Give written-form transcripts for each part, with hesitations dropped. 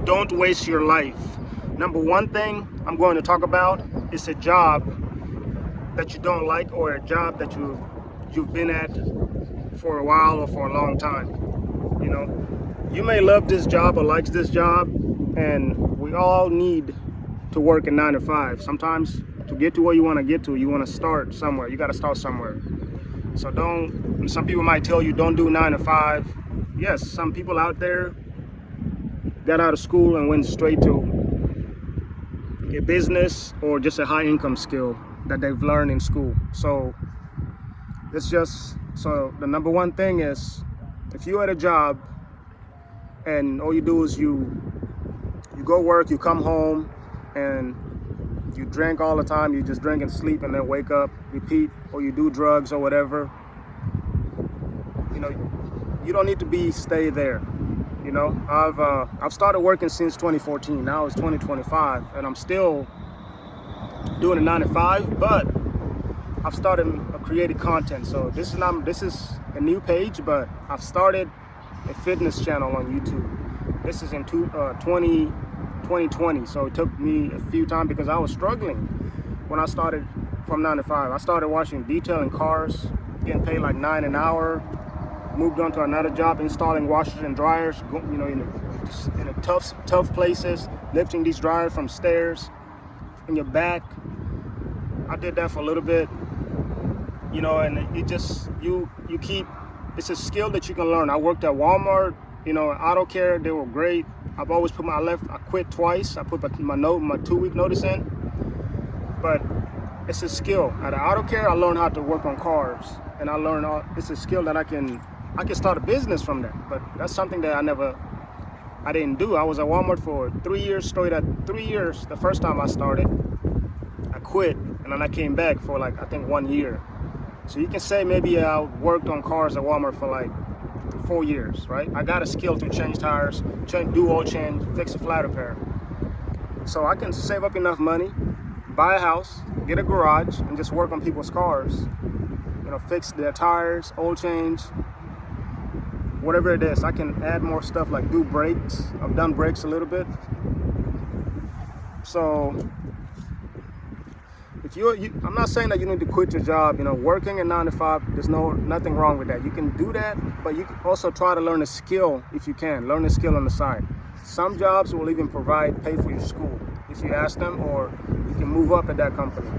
Don't waste your life. Number one thing I'm going to talk about is a job that you don't like, or a job that you've been at for a while or for a long time. You know, you may love this job or likes this job, and we all need to work a 9 to 5. Sometimes to get to where you want to get to, you want to start somewhere. You got to start somewhere. So don't. Some people might tell you don't do 9 to 5. Yes, some people out there got out of school and went straight to a business or just a high income skill that they've learned in school. So the number one thing is, if you're at a job and all you do is you go work, you come home and you drink all the time, you just drink and sleep and then wake up, repeat, or you do drugs or whatever, you know, you don't need to stay there. You know, I've started working since 2014. Now it's 2025, and I'm still doing a 9 to 5, but I've started creating content. So this is a new page, but I've started a fitness channel on YouTube. This is in 2020, so it took me a few times because I was struggling when I started from 9 to 5. I started detailing cars, getting paid like $9 an hour. Moved on to another job, installing washers and dryers, you know, in the tough places, lifting these dryers from stairs in your back. I did that for a little bit, you know, and it just, it's a skill that you can learn. I worked at Walmart, you know, Auto Care, they were great. I've always I quit twice. I put my 2-week notice in, but it's a skill. At Auto Care, I learned how to work on cars, and it's a skill that I can start a business from that. But that's something that I didn't do. I was at Walmart for 3 years straight. At 3 years, the first time I started, I quit, and then I came back for like, I think 1 year. So you can say maybe I worked on cars at Walmart for like 4 years, right? I got a skill to change tires, do oil change, fix a flat repair. So I can save up enough money, buy a house, get a garage, and just work on people's cars. You know, fix their tires, oil change, whatever it is. I can add more stuff, like do brakes. I've done brakes a little bit. So if I'm not saying that you need to quit your job. You know, working a 9 to 5, there's nothing wrong with that. You can do that, but you can also try to learn a skill if you can. Learn a skill on the side. Some jobs will even pay for your school if you ask them, or you can move up at that company.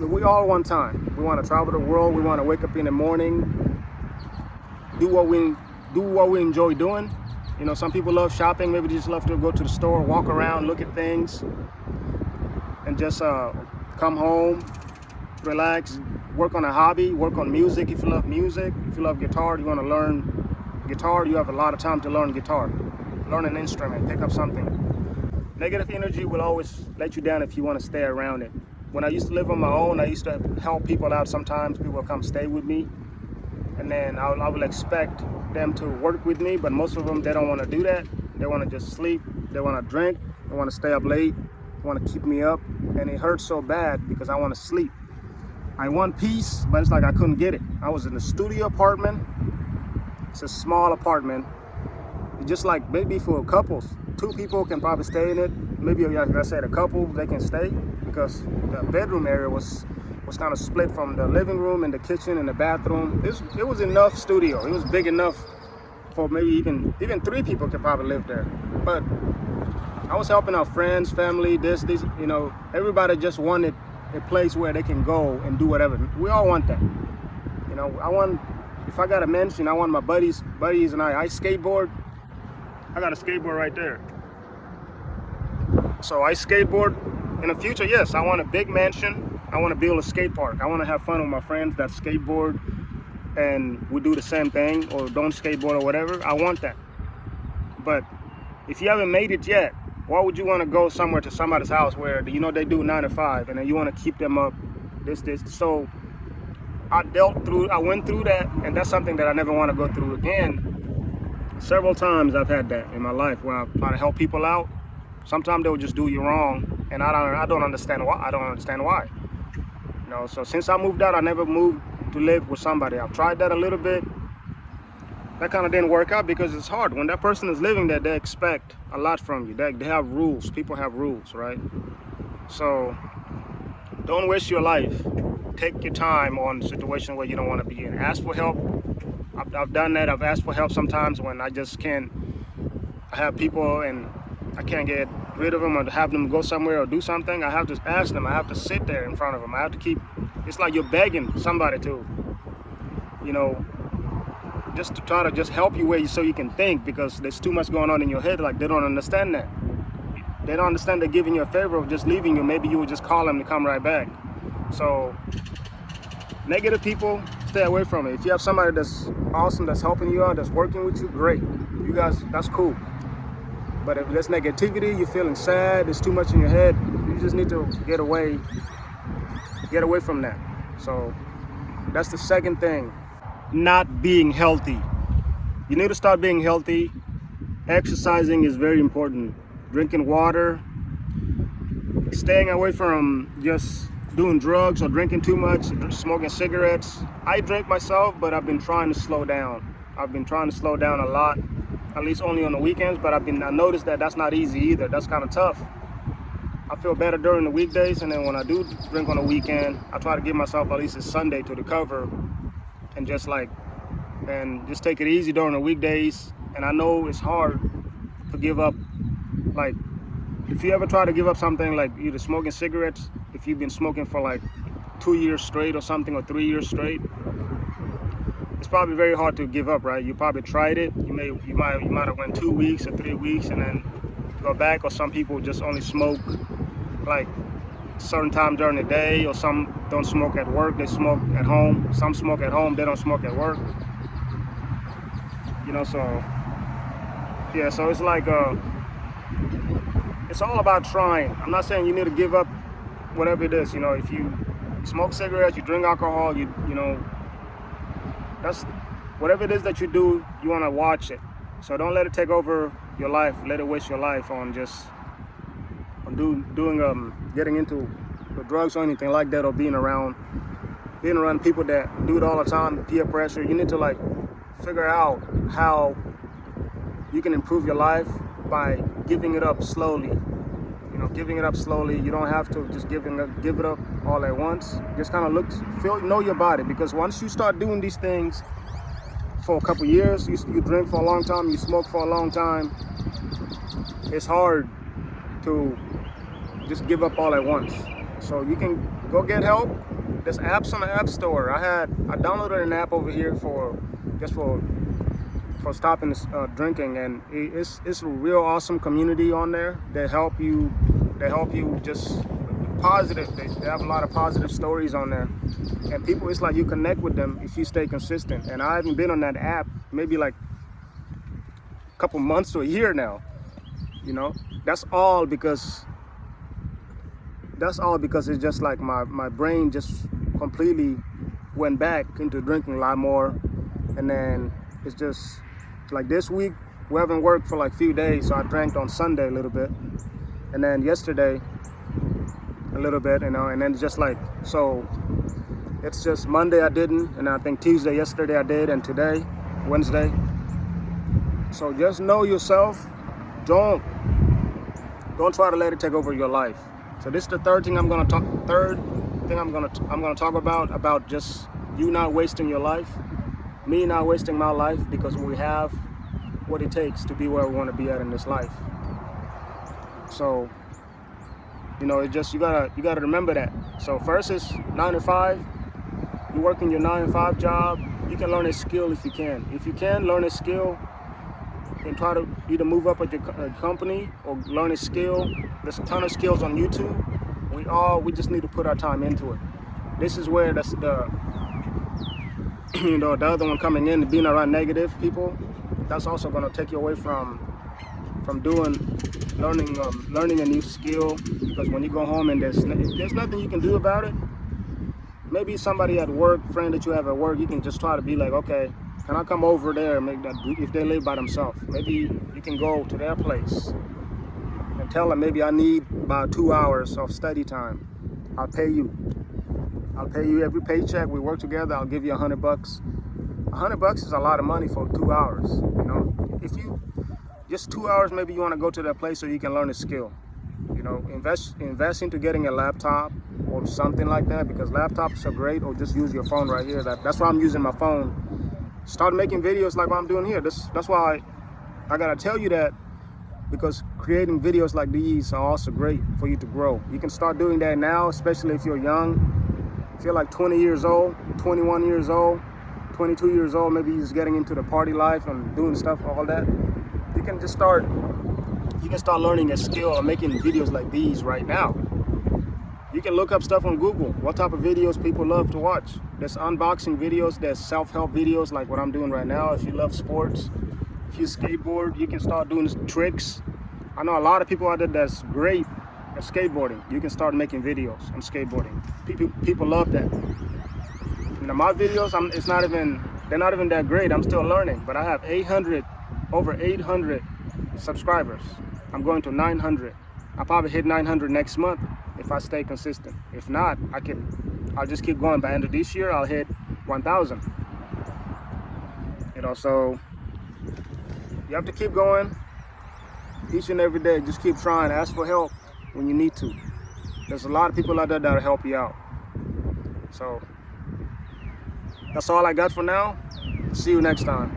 We all want time. We want to travel the world. We want to wake up in the morning, do what we enjoy doing. You know, some people love shopping. Maybe they just love to go to the store, walk around, look at things, and just come home, relax, work on a hobby, work on music. If you love music, if you love guitar, you want to learn guitar, you have a lot of time to learn guitar. Learn an instrument, pick up something. Negative energy will always let you down if you want to stay around it. When I used to live on my own, I used to help people out. Sometimes people would come stay with me, and then I would expect them to work with me, but most of them, they don't want to do that. They want to just sleep, they want to drink, they want to stay up late, they want to keep me up, and it hurts so bad because I want to sleep. I want peace, but it's like I couldn't get it. I was in a studio apartment. It's a small apartment. It's just like maybe for couples. 2 people can probably stay in it. Maybe, like I said, a couple, they can stay, because the bedroom area was kind of split from the living room and the kitchen and the bathroom. It was enough studio. It was big enough for maybe even 3 people could probably live there. But I was helping out friends, family, this, you know, everybody just wanted a place where they can go and do whatever. We all want that. You know, if I got a mansion, I want my buddies and I skateboard. I got a skateboard right there. So I skateboard. In the future, yes, I want a big mansion. I want to build a skate park. I want to have fun with my friends that skateboard and we do the same thing, or don't skateboard or whatever. I want that. But if you haven't made it yet, why would you want to go somewhere to somebody's house where, you know, they do 9 to 5 and then you want to keep them up, this. So I went through that, and that's something that I never want to go through again. Several times I've had that in my life where I try to help people out. Sometimes they will just do you wrong, and I don't understand why. You know, so since I moved out, I never moved to live with somebody. I've tried that a little bit, that kind of didn't work out because it's hard. When that person is living there, they expect a lot from you. They have rules. People have rules, right? So don't waste your life. Take your time on a situation where you don't want to be in. Ask for help. I've done that. I've asked for help sometimes when I just can't. I have people and I can't get rid of them or have them go somewhere or do something. I have to ask them. I have to sit there in front of them. I have to keep. It's like you're begging somebody to, you know, just to try to just help you so you can think, because there's too much going on in your head. Like, they don't understand that. They don't understand they're giving you a favor of just leaving you. Maybe you would just call them to come right back. So negative people, stay away from it. If you have somebody that's awesome, that's helping you out, that's working with you, great. You guys, that's cool. But if there's negativity, you're feeling sad, there's too much in your head, you just need to get away from that. So that's the second thing, not being healthy. You need to start being healthy. Exercising is very important. Drinking water, staying away from just doing drugs or drinking too much, smoking cigarettes. I drink myself, but I've been trying to slow down. I've been trying to slow down a lot, at least only on the weekends, but I noticed that that's not easy either. That's kind of tough. I feel better during the weekdays, and then when I do drink on the weekend, I try to give myself at least a Sunday to recover and just take it easy during the weekdays. And I know it's hard to give up. Like, if you ever try to give up something like either smoking cigarettes, if you've been smoking for like 2 years straight or something, or 3 years straight, it's probably very hard to give up, right? You probably tried it. You might have went 2 weeks or 3 weeks and then go back. Or some people just only smoke like certain time during the day, or some don't smoke at work, they smoke at home. Some smoke at home, they don't smoke at work. You know, so yeah, so it's like it's all about trying. I'm not saying you need to give up whatever it is. You know, if you smoke cigarettes, you drink alcohol, you know, that's whatever it is that you do, you want to watch it. So don't let it take over your life. Let it waste your life on getting into the drugs or anything like that, or being around people that do it all the time, peer pressure. You need to like figure out how you can improve your life by giving it up slowly. You know, giving it up slowly. You don't have to just give it up all at once. Just kind of know your body, because once you start doing these things for a couple years, you drink for a long time, you smoke for a long time, it's hard to just give up all at once. So you can go get help. There's apps on the App Store. I downloaded an app over here for stopping drinking, and it's a real awesome community on there. They help you just positive. They have a lot of positive stories on there, and people, it's like you connect with them if you stay consistent. And I haven't been on that app maybe like a couple months to a year now. You know, that's all because it's just like my brain just completely went back into drinking a lot more. And then it's just like this week we haven't worked for like a few days, so I drank on Sunday a little bit, and then yesterday a little bit, you know, and then just like, so it's just Monday I didn't, and I think Tuesday, yesterday I did, and today, Wednesday. So just know yourself. Don't try to let it take over your life. So this is the third thing I'm gonna talk about just you not wasting your life, me not wasting my life, because we have what it takes to be where we want to be at in this life. So, you know, it just, you gotta remember that. So first is 9 to 5. You work in your 9 to 5 job. You can learn a skill if you can. If you can learn a skill and try to either move up at your company or learn a skill. There's a ton of skills on YouTube. We just need to put our time into it. This is where that's the other one coming in, being around negative people. That's also going to take you away from learning a new skill, because when you go home and there's nothing you can do about it. Maybe somebody at work, friend that you have at work, you can just try to be like, okay, can I come over there and make that, if they live by themselves? Maybe you can go to their place and tell them, maybe I need about 2 hours of study time. I'll pay you every paycheck. We work together. I'll give you $100 $100 is a lot of money for 2 hours. You know, if you just 2 hours, maybe you want to go to that place so you can learn a skill. You know, invest into getting a laptop or something like that, because laptops are great, or just use your phone right here. That's why I'm using my phone. Start making videos like what I'm doing here. That's why I gotta tell you that, because creating videos like these are also great for you to grow. You can start doing that now, especially if you're young. If you're like 20 years old, 21 years old, 22 years old, maybe you're just getting into the party life and doing stuff, all that. You can start learning a skill of making videos like these right now. You can look up stuff on Google, what type of videos people love to watch. There's unboxing videos, there's self-help videos like what I'm doing right now. If you love sports, if you skateboard, you can start doing tricks. I know a lot of people out there that's great at skateboarding. You can start making videos on skateboarding. People love that. You know, my videos, they're not even that great. I'm still learning, but I have over 800 subscribers. I'm going to 900. I'll probably hit 900 next month if I stay consistent. If not, I'll just keep going. By the end of this year, I'll hit 1,000. You know, so you have to keep going each and every day. Just keep trying. Ask for help when you need to. There's a lot of people out there that'll help you out. So that's all I got for now. See you next time.